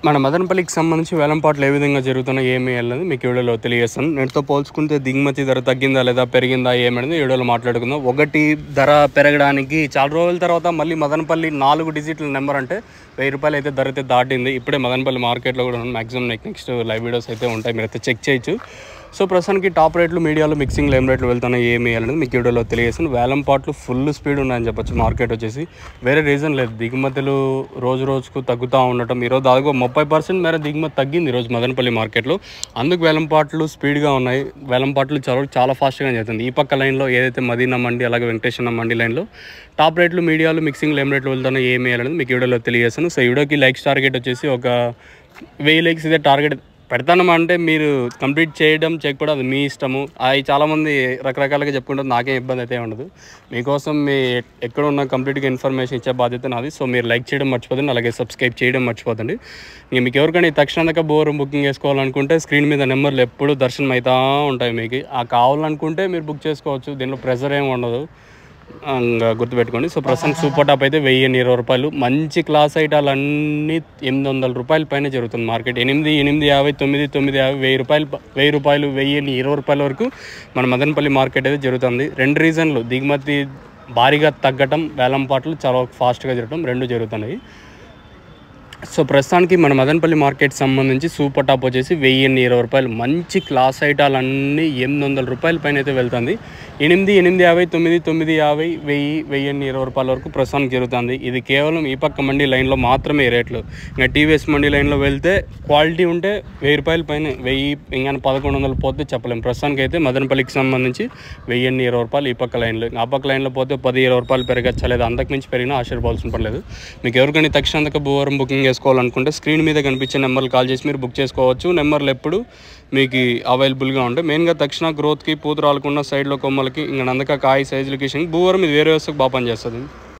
మన మదనపల్లికి సంబంధించి వేలంపాట్లు ఏ విధంగా జరుగుతున్నాయో ఏమి అనేది మీకు వీడియోలో తెలియజేస్తాను. నేటితో పోల్చుకుంటే దిగుమతి ధర తగ్గిందా లేదా పెరిగిందా ఏమనేది వీడియోలో మాట్లాడుకుందాం. ఒకటి ధర పెరగడానికి చాలా రోజుల తర్వాత మళ్ళీ మదనపల్లి 4 డిజిట్ల నెంబర్ అంటే ₹1000 అయితే ధర అయితే దాటింది. ఇప్పుడే మదనపల్లి మార్కెట్లో కూడా మ్యాక్సిమం నెక్స్ట్ లైవ్ వీడియోస్ అయితే ఉంటాయి, మీరైతే చెక్ చేయొచ్చు. సో ప్రస్తుతానికి టాప్ రేట్లు మీడియాలో మిక్సింగ్లో ఏం రేట్లు వెళ్తున్నాయి ఏమి అనేది మీకు వీడియోలో తెలియజేస్తాను. వేలంపాట్లు ఫుల్ స్పీడ్ ఉన్నాయని చెప్పొచ్చు. మార్కెట్ వచ్చేసి వేరే రీజన్ లేదు, దిగుమతులు రోజు రోజుకు తగ్గుతూ ఉండటం. ఈరోజు దాదాపు 30% మేర దిగుమతి తగ్గింది ఈరోజు మదనపల్లి మార్కెట్లో. అందుకు వేలంపాట్లు స్పీడ్గా ఉన్నాయి. వేలంపాట్లు చాలా ఫాస్ట్గా జరుగుతుంది. ఈ పక్క లైన్లో ఏదైతే మదీనా మండి అలాగే వెంకటేశ్వర మండి లైన్లో టాప్ రేట్లు మీడియాలో మిక్సింగ్లో ఏం రేట్లు వెళ్తున్నాయి ఏమి అనేది మీకు వీడియోలో తెలియజేస్తాను. సో వీడియోకి లైక్స్ టార్గెట్ వచ్చేసి ఒక 1000 లైక్స్ ఇదే టార్గెట్ పెడతానమా అంటే మీరు కంప్లీట్ చేయడం చేయకపోవడం అది మీ ఇష్టము. అవి చాలామంది రకరకాలుగా చెప్పుకుంటారు, నాకేం ఇబ్బంది అయితే ఉండదు. మీకోసం మీ ఎక్కడ ఉన్న కంప్లీట్గా ఇన్ఫర్మేషన్ ఇచ్చే బాధ్యత నాది. సో మీరు లైక్ చేయడం మర్చిపోతుంది, అలాగే సబ్స్క్రైబ్ చేయడం మర్చిపోతుంది. ఇంక మీకు ఎవరికైనా తక్షణంగా బోరం బుకింగ్ చేసుకోవాలనుకుంటే స్క్రీన్ మీద నెంబర్లు ఎప్పుడు దర్శనం అవుతూ ఉంటాయి. మీకు ఆ కావాలనుకుంటే మీరు బుక్ చేసుకోవచ్చు, దీనిలో ప్రెజర్ ఏమి ఉండదు, గుర్తుపెట్టుకోండి. సో ప్రస్తుతం సూపర్ టాప్ అయితే ₹1020. మంచి క్లాస్ ఐటాలు అన్నీ ₹800 పైన జరుగుతుంది మార్కెట్. 850, 950, ₹1000, ₹1020 వరకు మన మదనపల్లి మార్కెట్ అయితే జరుగుతుంది. 2 రీజన్లు, దిగుమతి భారీగా తగ్గటం, వేలంపాట్లు చాలా ఫాస్ట్గా జరగడం, 2 జరుగుతున్నాయి. సో ప్రస్తుతానికి మన మదనపల్లి మార్కెట్ సంబంధించి సూపర్ టాప్ వచ్చేసి ₹1020. మంచి క్లాస్ ఐటాలన్నీ ₹800 పైన అయితే వెళ్తుంది. 850, 950, ₹1020 వరకు ప్రస్తుతానికి జరుగుతుంది. ఇది కేవలం ఈ పక్క మండి లైన్లో మాత్రమే రేట్లు. ఇంకా టీవీఎస్ మండి లైన్లో వెళ్తే క్వాలిటీ ఉంటే ₹1000 పైన, 1000 ఇంకా 1100 పోతే చెప్పలేము. ప్రస్తుతానికి అయితే మదనపల్లికి సంబంధించి ₹1020 ఈ పక్క లైన్లో. ఆ పక్క లైన్లో పోతే ₹1020 పెరగచ్చా లేదా అంతకుమించి పెరిగినా ఆశ్చర్యపోవాల్సిన పర్లేదు. మీకు ఎవరికైనా తక్షణంగా బువారం బుకింగ్ చేసుకోవాలనుకుంటే స్క్రీన్ మీద కనిపించే నెంబర్లు కాల్ చేసి మీరు బుక్ చేసుకోవచ్చు. నెంబర్లు ఎప్పుడు మీకు అవైలబుల్గా ఉంటాయి. మెయిన్గా తక్షణ గ్రోత్కి, పూత రాలకుండా సైడ్లో కొమ్మలకి, ఇంకా నందక కాయ సైజులకి భూవరం ఇది వేరే వ్యవస్థకు బాగా పనిచేస్తుంది.